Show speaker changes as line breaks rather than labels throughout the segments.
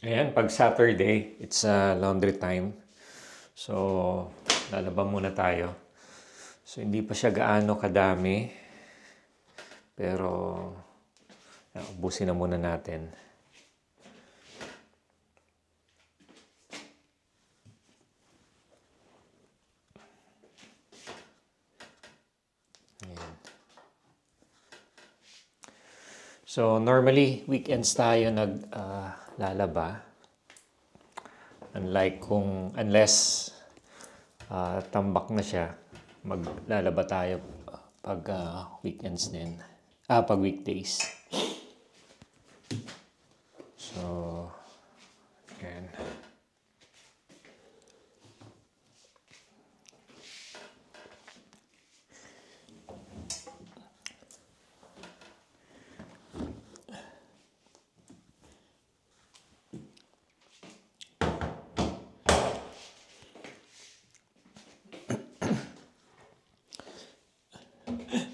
Ayan, pag Saturday, it's laundry time. So, lalaba muna tayo. So, hindi pa siya gaano kadami. Pero, ubusin na muna natin. Ayan. So, normally, weekends tayo naglalaba. Unless tambak na siya, maglalaba tayo pag weekends din. Pag weekdays. So, ayan.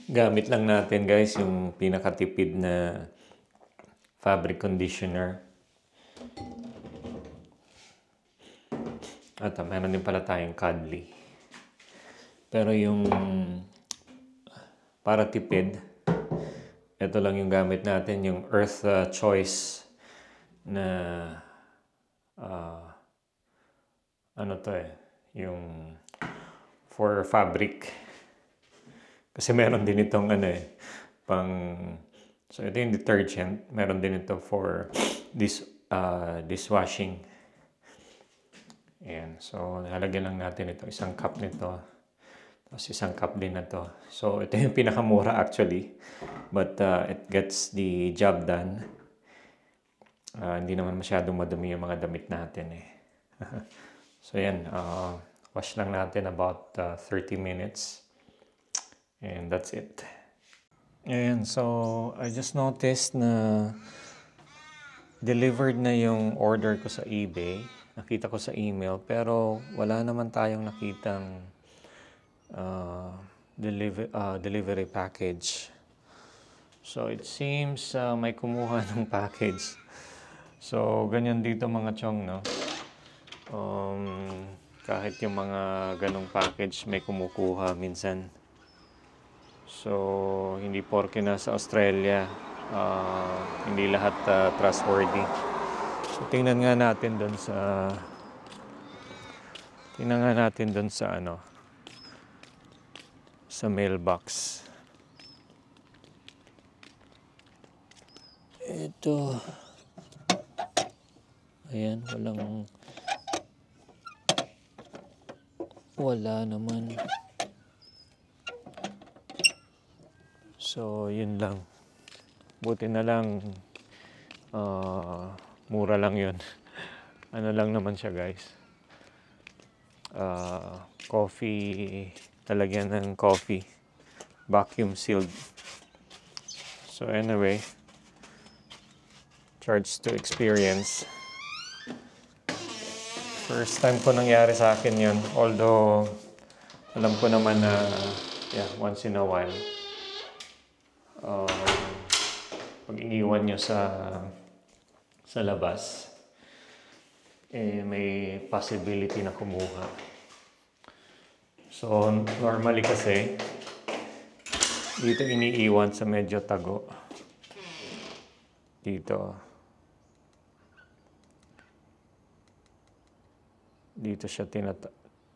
Gamit lang natin guys yung pinakatipid na fabric conditioner. At meron din pala tayong Cuddly. Pero yung para tipid, ito lang yung gamit natin, yung Earth Choice na ano to yung for fabric. Kasi meron din itong so ito yung detergent. Meron din ito for dishwashing. Ayan. So, lalagyan lang natin ito. Isang cup nito. Tapos isang cup din na to. So, ito yung pinakamura actually. But it gets the job done. Hindi naman masyadong madumi yung mga damit natin So, yan. Wash lang natin about 30 minutes. And that's it. Ayan, so I just noticed na delivered na yung order ko sa eBay. Nakita ko sa email, pero wala naman tayong nakitang delivery package. So it seems may kumuha ng package. So ganyan dito mga chong, no? Kahit yung mga ganong package may kumukuha minsan. So, hindi porke nasa Australia, hindi lahat trustworthy. So, tingnan nga natin doon sa sa mailbox. Ito. Ayan, wala naman. So, yun lang. Buti na lang, mura lang yun. Ano lang naman siya, guys. Coffee, talagyan ng coffee. Vacuum sealed. So, anyway, charge to experience. First time ko nangyari sa akin yun. Although, alam ko naman na, once in a while, pag iniwan nyo sa labas, may possibility na kumuha. So, normally kasi, dito iniiwan sa medyo tago. Dito siya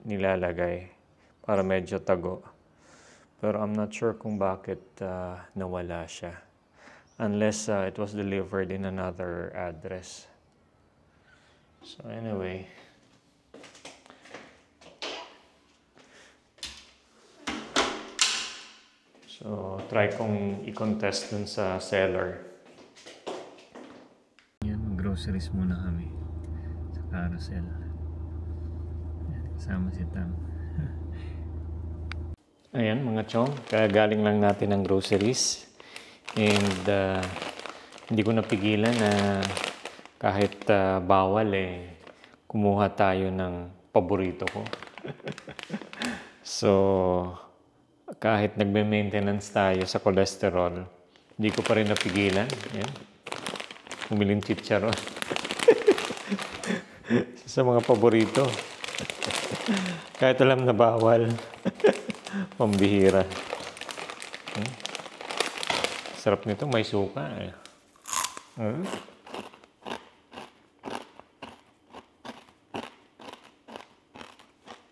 nilalagay para medyo tago. Pero I'm not sure kung bakit nawala siya. Unless it was delivered in another address. So anyway. So try kong i-contest dun sa seller. Yan, groceries muna kami sa carousel. Yan, kasama si Tam. Ayan mga chong, kagaling lang natin ng groceries. And hindi ko napigilan na kahit bawal kumuha tayo ng paborito ko. So, kahit nagme-maintenance tayo sa cholesterol, hindi ko pa rin napigilan. Yan. Humiling chicharon. Sa mga paborito. Kahit alam na bawal. Pambihira. Sarap nito, may suka eh.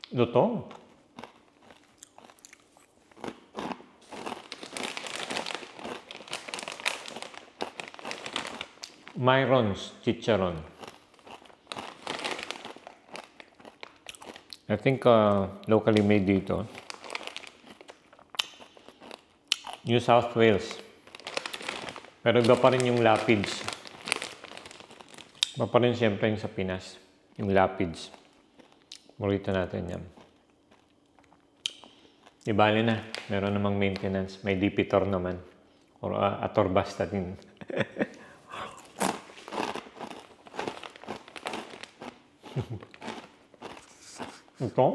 Lutong. Myron's Chicharon. I think locally made dito. New South Wales. Pero iba pa rin yung Lapids. Iba pa rin siyempre yung sa Pinas. Yung Lapids. Paborito natin yan. Di bali na. Meron namang maintenance. May Lipitor naman. Or Atorvastatin. Ito?